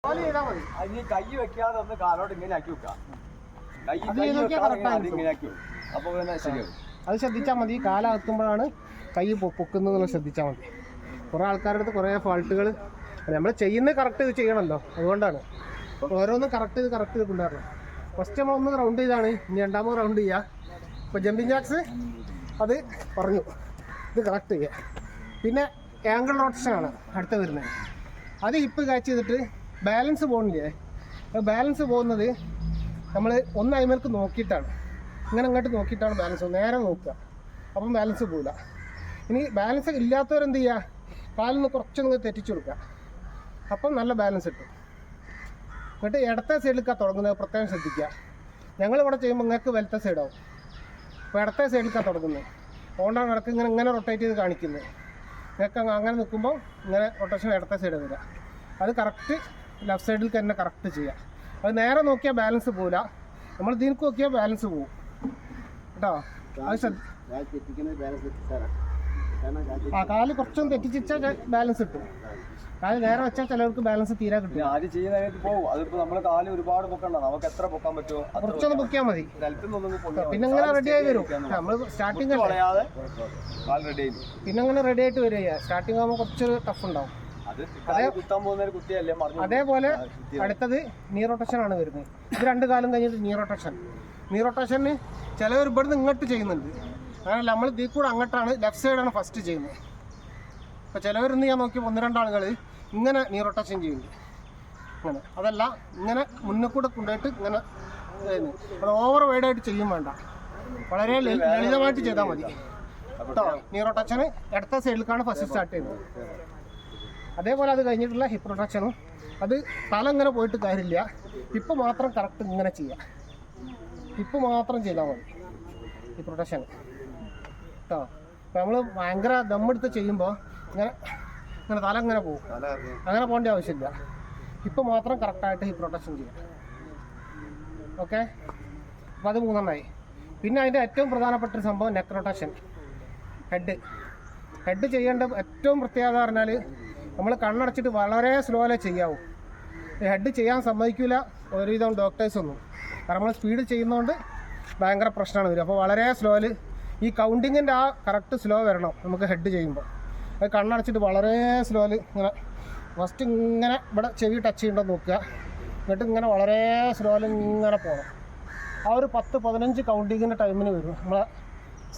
അതിന് കൈ വെക്കാതെ ഒന്ന് കാലോട്ട് ഇങ്ങനെ ആക്കി വെക്കാം. അത് ശ്രദ്ധിച്ചാൽ മതി. കാലെത്തുമ്പോഴാണ് കൈ പൊക്കുന്നത് ശ്രദ്ധിച്ചാൽ മതി. കുറേ ആൾക്കാരുടെ അടുത്ത് കുറേ ഫാൾട്ടുകൾ നമ്മൾ ചെയ്യുന്നത് കറക്റ്റ് ഇത് ചെയ്യണമല്ലോ, അതുകൊണ്ടാണ് ഓരോന്നും കറക്റ്റ് ചെയ്ത് കൊണ്ടുവരണം. ഫസ്റ്റ് നമ്മൾ ഒന്ന് റൗണ്ട് ചെയ്താണ്, ഇനി രണ്ടാമത് റൗണ്ട് ചെയ്യുക. ഇപ്പോൾ ജമ്പിങ് ജാക്സ് അത് പറഞ്ഞു, ഇത് കറക്റ്റ് ചെയ്യുക. പിന്നെ ആംഗിൾ റൊട്ടേഷനാണ് അടുത്ത് വരുന്നത്. അത് ഹിപ്പ് കാച്ച് ചെയ്തിട്ട് ബാലൻസ് പോകുന്നില്ലേ, ബാലൻസ് പോകുന്നത് നമ്മൾ ഒന്ന് അയിമർക്ക് നോക്കിയിട്ടാണ്, ഇങ്ങനെ അങ്ങോട്ട് നോക്കിയിട്ടാണ് ബാലൻസ്. നേരെ നോക്കുക, അപ്പം ബാലൻസ് പോകില്ല. ഇനി ബാലൻസ് ഇല്ലാത്തവരെന്ത് ചെയ്യുക, കാലിന് കുറച്ചൊന്ന് തെറ്റിച്ചു കൊടുക്കുക, അപ്പം നല്ല ബാലൻസ് കിട്ടും. എന്നിട്ട് ഇടത്തെ സൈഡിലേക്കാണ് തുടങ്ങുന്നത്, പ്രത്യേകം ശ്രദ്ധിക്കുക. ഞങ്ങളിവിടെ ചെയ്യുമ്പോൾ നിങ്ങൾക്ക് വലത്തെ സൈഡാവും, അപ്പോൾ ഇടത്തെ സൈഡിലേക്കാണ് തുടങ്ങുന്നത്. അതുകൊണ്ടാണ് ഇടയ്ക്ക് ഇങ്ങനെ റൊട്ടേറ്റ് ചെയ്ത് കാണിക്കുന്നത്. നിങ്ങൾക്ക് അങ്ങനെ നിൽക്കുമ്പോൾ ഇങ്ങനെ റൊട്ടേഷൻ ഇടത്തെ സൈഡ് വരിക. അത് കറക്റ്റ് ലെഫ്റ്റ് സൈഡിൽ തന്നെ കറക്റ്റ് ചെയ്യുക. അത് നേരെ നോക്കിയാൽ ബാലൻസ് പോകില്ല, നമ്മൾ ഇതിലേക്ക് നോക്കിയാൽ ബാലൻസ് പോകും കേട്ടോ. അത് കാല് കുറച്ചൊന്ന് തെറ്റിച്ചാൽ ബാലൻസ് കിട്ടും. കാല് നേരെ വെച്ചാൽ ചിലർക്ക് ബാലൻസ് തീരെ കിട്ടും. ആദ്യം ചെയ്യുന്ന പോകും. അതിപ്പോൾ നമ്മുടെ കാല് ഒരുപാട് പൊക്കണ്ട, നമുക്ക് എത്ര പൊക്കാൻ പറ്റുമോ കുറച്ചൊന്ന് പൊക്കിയാൽ മതി. പിന്നെ ഇങ്ങനെ റെഡി ആയി വരും. നമ്മൾ സ്റ്റാർട്ടിങ് പിന്നെ ഇങ്ങനെ റെഡി ആയിട്ട് വരിക. സ്റ്റാർട്ടിങ് ആകുമ്പോൾ കുറച്ചൊരു ടഫ് ഉണ്ടാവും. അതേപോലെ അടുത്തത് നീ റൊട്ടേഷൻ ആണ് വരുന്നത്. ഇത് 2 കാലം കഴിഞ്ഞിട്ട് നീ റൊട്ടേഷന് ചിലവർ ഇവിടുന്ന് ഇങ്ങോട്ട് ചെയ്യുന്നുണ്ട്. അങ്ങനെ നമ്മൾ ഇതിൽ കൂടെ അങ്ങോട്ടാണ്, ലെഫ്റ്റ് സൈഡാണ് ഫസ്റ്റ് ചെയ്യുന്നത്. അപ്പോൾ ചിലവരിന്ന് ഞാൻ നോക്കി 1-2 ആളുകൾ ഇങ്ങനെ നീ റൊട്ടേഷൻ ചെയ്യുന്നുണ്ട്. ഇങ്ങനെ അതല്ല, ഇങ്ങനെ മുന്നിൽ കൂടെ കൊണ്ടുപോയിട്ട് ഇങ്ങനെ ചെയ്യുന്നത്. അത് ഓവർ വൈഡായിട്ട് ചെയ്യും വേണ്ട, വളരെ ലളിതമായിട്ട് ചെയ്താൽ മതി കേട്ടോ. നീ റൊട്ടേഷന് ഇടത്തെ സൈഡിലേക്കാണ് ഫസ്റ്റ് സ്റ്റാർട്ട് ചെയ്യുന്നത്. അതേപോലെ അത് കഴിഞ്ഞിട്ടുള്ള ഹിപ്പ് റൊട്ടേഷനും, അത് തല ഇങ്ങനെ പോയിട്ട് കാര്യമില്ല, ഹിപ്പ് മാത്രം കറക്റ്റ് ഇങ്ങനെ ചെയ്യുക. ഹിപ്പ് മാത്രം ചെയ്താൽ മതി ഹിപ്പ് റൊട്ടേഷൻ കേട്ടോ. അപ്പോൾ നമ്മൾ ഭയങ്കര ദമ്മെടുത്ത് ചെയ്യുമ്പോൾ ഇങ്ങനെ തല ഇങ്ങനെ പോകും, അങ്ങനെ പോകേണ്ട ആവശ്യമില്ല. ഹിപ്പ് മാത്രം കറക്റ്റായിട്ട് ഹിപ്പ് റൊട്ടേഷൻ ചെയ്യാം. ഓക്കെ, അപ്പോൾ അത് 3 പിന്നെ അതിൻ്റെ ഏറ്റവും പ്രധാനപ്പെട്ട ഒരു സംഭവം നെക്ക് റൊട്ടേഷൻ. ഹെഡ് ചെയ്യേണ്ട ഏറ്റവും പ്രത്യേകത പറഞ്ഞാൽ നമ്മൾ കണ്ണടച്ചിട്ട് വളരെ സ്ലോയിലേ ചെയ്യാവൂ. ഹെഡ് ചെയ്യാൻ സമ്മതിക്കില്ല ഒരുവിധം ഡോക്ടേഴ്സൊന്നും. കാരണം നമ്മൾ സ്പീഡ് ചെയ്യുന്നതുകൊണ്ട് ഭയങ്കര പ്രശ്നമാണ് വരും. അപ്പോൾ വളരെ സ്ലോയിൽ ഈ കൗണ്ടിങ്ങിൻ്റെ ആ കറക്റ്റ് സ്ലോ വരണം നമുക്ക് ഹെഡ് ചെയ്യുമ്പോൾ. അത് കണ്ണടച്ചിട്ട് വളരെ സ്ലോയിൽ ഇങ്ങനെ ഫസ്റ്റ് ഇങ്ങനെ ഇവിടെ ചെവി ടച്ച് ചെയ്യണ്ടോ നോക്കുക, എന്നിട്ട് ഇങ്ങനെ വളരെ സ്ലോയിൽ ഇങ്ങനെ പോകണം. ആ ഒരു 10-15 കൗണ്ടിങ്ങിൻ്റെ ടൈമിന് വരും നമ്മളെ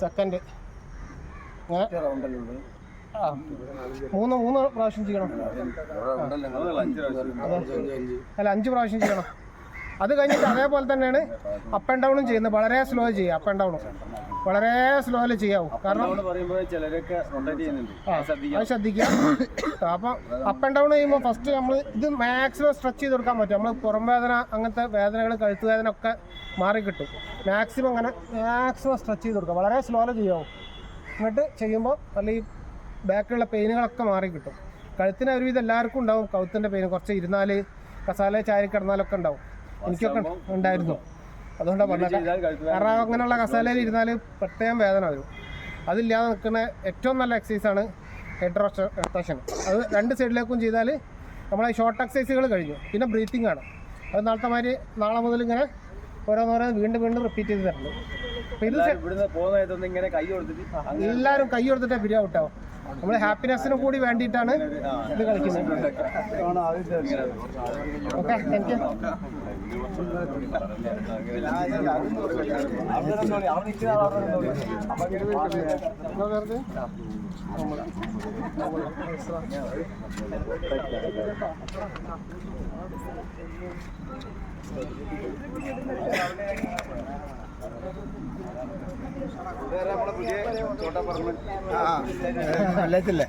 സെക്കൻഡ്. ഇങ്ങനെ 3 പ്രാവശ്യം ചെയ്യണം, അല്ല 5 പ്രാവശ്യം ചെയ്യണം. അത് കഴിഞ്ഞിട്ട് അതേപോലെ തന്നെയാണ് അപ്പ് ആൻഡ് ഡൗണും ചെയ്യുന്നത്. വളരെ സ്ലോ ചെയ്യുക, അപ്പ് ആൻഡ് ഡൗണും വളരെ സ്ലോയിൽ ചെയ്യാവൂ. കാരണം അത് ശ്രദ്ധിക്കുക. അപ്പം അപ്പ് ആൻഡ് ഡൗൺ ചെയ്യുമ്പോൾ ഫസ്റ്റ് നമ്മൾ ഇത് മാക്സിമം സ്ട്രെച്ച് ചെയ്ത് കൊടുക്കാൻ പറ്റും. നമ്മൾ പുറം വേദന, അങ്ങനത്തെ വേദനകൾ, കഴുത്ത് വേദന ഒക്കെ മാറിക്കിട്ടും. മാക്സിമം സ്ട്രെച്ച് ചെയ്ത് കൊടുക്കുക, വളരെ സ്ലോയിൽ ചെയ്യാവും. എന്നിട്ട് ചെയ്യുമ്പോൾ നല്ല ഈ ബാക്കിലുള്ള പെയിനുകളൊക്കെ മാറിക്കിട്ടും. കഴുത്തിന് ഒരുവിധം എല്ലാവർക്കും ഉണ്ടാവും കഴുത്തിൻ്റെ പെയിൻ. കുറച്ച് ഇരുന്നാൽ, കസാല ചാരി കിടന്നാലൊക്കെ ഉണ്ടാവും. എനിക്കൊക്കെ ഉണ്ടായിരുന്നു, അതുകൊണ്ടാണ് പറഞ്ഞത്. കാരണം അങ്ങനെയുള്ള കസാലയിൽ ഇരുന്നാൽ പ്രത്യേകം വേദന വരും. അതില്ലാതെ നിൽക്കുന്ന ഏറ്റവും നല്ല എക്സസൈസാണ് ഹെഡ് റൊട്ടേഷൻ. അത് 2 സൈഡിലേക്കും ചെയ്താൽ നമ്മളെ ഷോർട്ട് എക്സസൈസുകൾ കഴിഞ്ഞു. പിന്നെ ബ്രീത്തിങ് ആണ്. അത് നാളെ മുതൽ ഇങ്ങനെ ഓരോന്നോരോന്ന് വീണ്ടും റിപ്പീറ്റ് ചെയ്ത് തരണം. അപ്പോൾ ഇത് എല്ലാവരും കൈ കൊടുത്തിട്ടേ പിരിയാവട്ടാവും. നമ്മൾ ഹാപ്പിനെസ്സിനും കൂടി വേണ്ടിയിട്ടാണ് ഇത് കളിക്കുന്നത്. Okay, thank you. നമ്മളെ പുതിയ ചോട്ടാ പറഞ്ഞു അല്ലത്തില്ലേ.